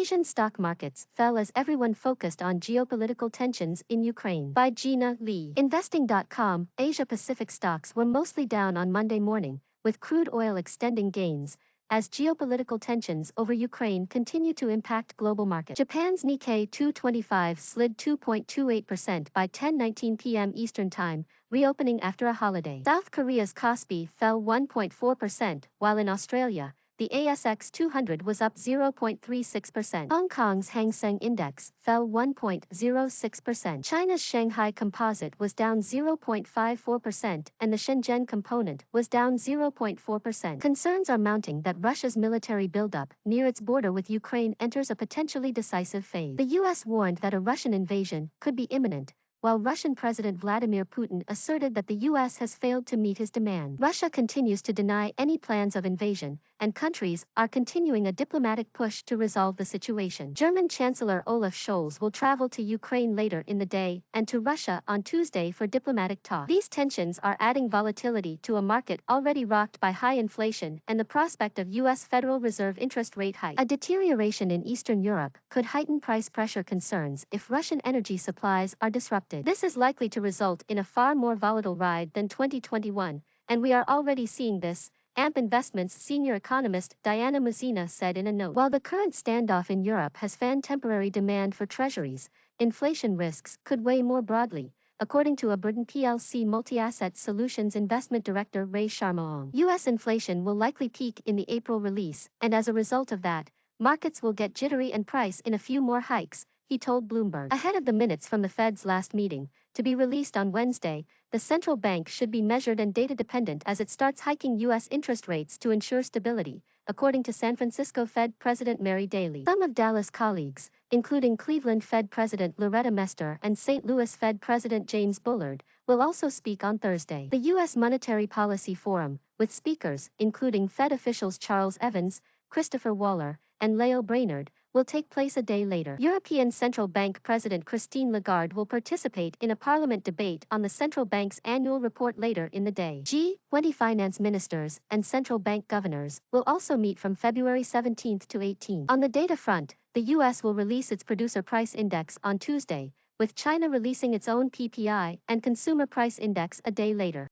Asian stock markets fell as everyone focused on geopolitical tensions in Ukraine. By Gina Lee. Investing.com, Asia-Pacific stocks were mostly down on Monday morning, with crude oil extending gains, as geopolitical tensions over Ukraine continue to impact global markets. Japan's Nikkei 225 slid 2.28% by 10:19 p.m. Eastern Time, reopening after a holiday. South Korea's KOSPI fell 1.4%, while in Australia, the ASX 200 was up 0.36%. Hong Kong's Hang Seng Index fell 1.06%. China's Shanghai Composite was down 0.54%, and the Shenzhen Component was down 0.4%. Concerns are mounting that Russia's military buildup near its border with Ukraine enters a potentially decisive phase. The U.S. warned that a Russian invasion could be imminent, while Russian President Vladimir Putin asserted that the U.S. has failed to meet his demand. Russia continues to deny any plans of invasion, and countries are continuing a diplomatic push to resolve the situation. German Chancellor Olaf Scholz will travel to Ukraine later in the day and to Russia on Tuesday for diplomatic talks. These tensions are adding volatility to a market already rocked by high inflation and the prospect of U.S. Federal Reserve interest rate hikes. A deterioration in Eastern Europe could heighten price pressure concerns if Russian energy supplies are disrupted. This is likely to result in a far more volatile ride than 2021, and we are already seeing this, AMP Investments senior economist Diana Muzzina said in a note. While the current standoff in Europe has fanned temporary demand for treasuries, inflation risks could weigh more broadly, according to Aberdeen plc Multi-Asset Solutions Investment Director Ray Sharma. U.S. inflation will likely peak in the April release, and as a result of that, markets will get jittery and price in a few more hikes, he told Bloomberg. Ahead of the minutes from the Fed's last meeting, to be released on Wednesday, the central bank should be measured and data-dependent as it starts hiking U.S. interest rates to ensure stability, according to San Francisco Fed President Mary Daly. Some of Dallas' colleagues, including Cleveland Fed President Loretta Mester and St. Louis Fed President James Bullard, will also speak on Thursday. The U.S. Monetary Policy Forum, with speakers including Fed officials Charles Evans, Christopher Waller, and Leo Brainerd, will take place a day later. European Central Bank President Christine Lagarde will participate in a parliament debate on the central bank's annual report later in the day. G20 finance ministers and central bank governors will also meet from February 17 to 18. On the data front, the U.S. will release its producer price index on Tuesday, with China releasing its own PPI and consumer price index a day later.